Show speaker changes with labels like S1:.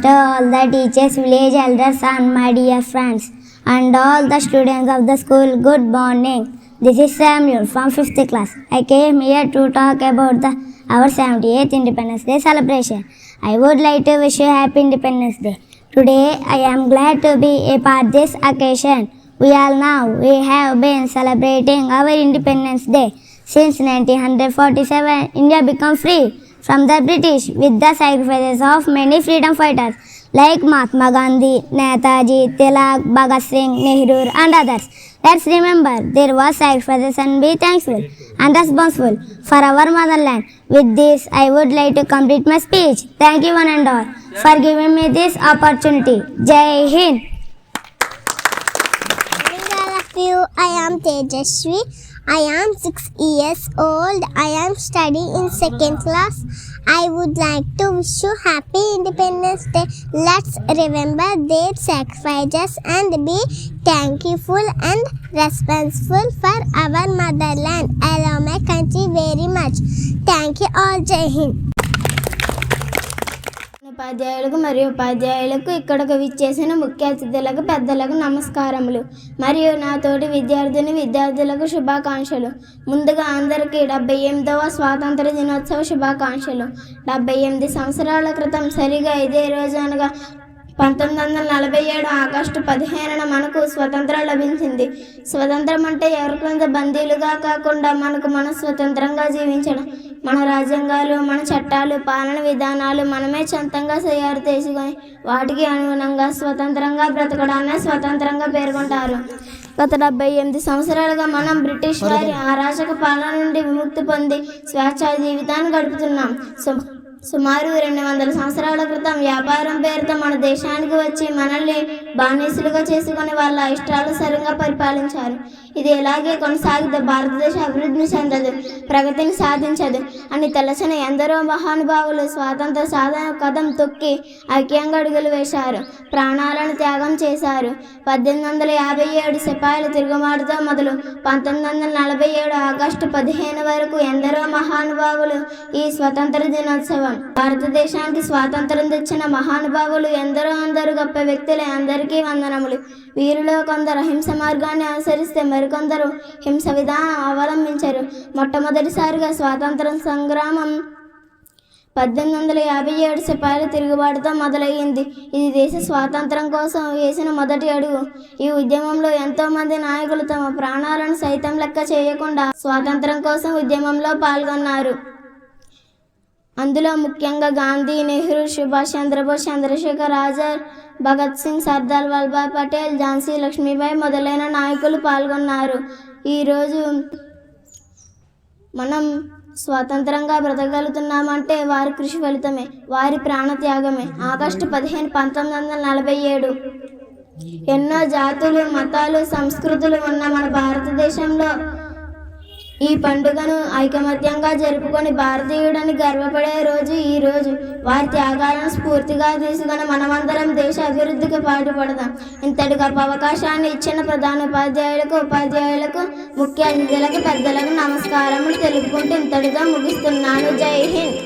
S1: Master, all the teachers, village elders, and my dear friends, and all the students of the school, good morning. This is Samuel from 5th class. I came here to talk about our 78th Independence Day celebration. I would like to wish you Happy Independence Day. Today, I am glad to be a part of this occasion. We have been celebrating our Independence Day. Since 1947, India became free from the British with the sacrifices of many freedom fighters like Mahatma Gandhi, Netaji, Tilak, Bhagat Singh, Nehru and others. Let's remember there was sacrifices and be thankful and responsible for our motherland. With this, I would like to complete my speech. Thank you one and all for giving me this opportunity. Jai Hind.
S2: All of you, I am Tejaswi. I am 6 years old. I am studying in 2nd class. I would like to wish you Happy Independence Day. Let's remember their sacrifices and be thankful and responsible for our motherland. I love my country very much. Thank you all. Jai Hind.
S3: ఉపాధ్యాయులకు మరియు ఉపాధ్యాయులకు ఇక్కడకు విచ్చేసిన ముఖ్య అతిథులకు పెద్దలకు నమస్కారములు మరియు నా తోటి విద్యార్థులకు శుభాకాంక్షలు. ముందుగా అందరికీ 78వ స్వాతంత్ర దినోత్సవ శుభాకాంక్షలు. 78 సంవత్సరాల క్రితం సరిగా ఇదే రోజు అనగా 1947 ఆగస్టు 15న మనకు స్వతంత్రం లభించింది. స్వతంత్రం అంటే ఎవరికొంత బందీలుగా కాకుండా మన స్వతంత్రంగా జీవించడం. మన రాజ్యాంగాలు, మన చట్టాలు, పాలన విధానాలు మనమే సొంతంగా తయారు చేసుకొని వాటికి అనుగుణంగా స్వతంత్రంగా బ్రతకడాన్ని స్వతంత్రంగా పేర్కొంటారు. గత 78 సంవత్సరాలుగా మనం బ్రిటిష్ వారి అరాచక పాలన నుండి విముక్తి పొంది స్వేచ్ఛా జీవితాన్ని గడుపుతున్నాం. సుమారు 200 సంవత్సరాల క్రితం వ్యాపారం పేరుతో మన దేశానికి వచ్చి మనల్ని బానిసలుగా చేసుకుని వాళ్ళ ఇష్టానుసారంగా పరిపాలించారు. ఇది ఎలాగే కొనసాగితే భారతదేశ అభివృద్ధిని చెందదు, ప్రగతిని సాధించదు అని తలచిన ఎందరో మహానుభావులు స్వాతంత్ర సాధన కదం తొక్కి ఐక్యంగా అడుగులు వేశారు, ప్రాణాలను త్యాగం చేశారు. 1857 సిపాయిల తిరుగుబాటుతో మొదలు 1947 ఆగస్టు 15 వరకు ఎందరో మహానుభావులు ఈ స్వతంత్ర దినోత్సవం. భారతదేశానికి స్వాతంత్రం తెచ్చిన మహానుభావులు అందరూ గొప్ప వ్యక్తులే. అందరికీ వందనములు. వీరిలో కొందరు అహింస మార్గాన్ని అనుసరిస్తే మరికొందరు హింస విధానం అవలంబించారు. మొట్టమొదటిసారిగా స్వాతంత్ర సంగ్రామం 1857 సిపాయిల తిరుగుబాటుతో మొదలయ్యింది. ఇది దేశ స్వాతంత్రం కోసం వేసిన మొదటి అడుగు. ఈ ఉద్యమంలో ఎంతోమంది నాయకులు తమ ప్రాణాలను సైతం లెక్క చేయకుండా స్వాతంత్రం కోసం ఉద్యమంలో పాల్గొన్నారు. అందులో ముఖ్యంగా గాంధీ, నెహ్రూ, సుభాష్ చంద్రబోస్, చంద్రశేఖర్ ఆజాద్, భగత్ సింగ్, సర్దార్ వల్లభాయ్ పటేల్, ఝాన్సీ లక్ష్మీబాయి మొదలైన నాయకులు పాల్గొన్నారు. ఈరోజు మనం స్వతంత్రంగా బ్రతకగలుగుతున్నామంటే వారి కృషి ఫలితమే, వారి ప్రాణత్యాగమే. ఆగస్టు 15, 1947 ఎన్నో జాతులు, మతాలు, సంస్కృతులు ఉన్న మన భారతదేశంలో ఈ పండుగను ఐకమత్యంగా జరుపుకొని భారతీయుడని గర్వపడే రోజు ఈ రోజు. వారి త్యాగాలను స్ఫూర్తిగా తీసుకొని మనమందరం దేశ అభివృద్ధికి పాటుపడదాం. ఇంతటి గొప్ప అవకాశాన్ని ఇచ్చిన ప్రధాన ఉపాధ్యాయులకు, ముఖ్య అతిథులకు, పెద్దలకు నమస్కారములు తెలుపుకుంటూ ఇంతటితో ముగిస్తున్నాను. జై హింద్.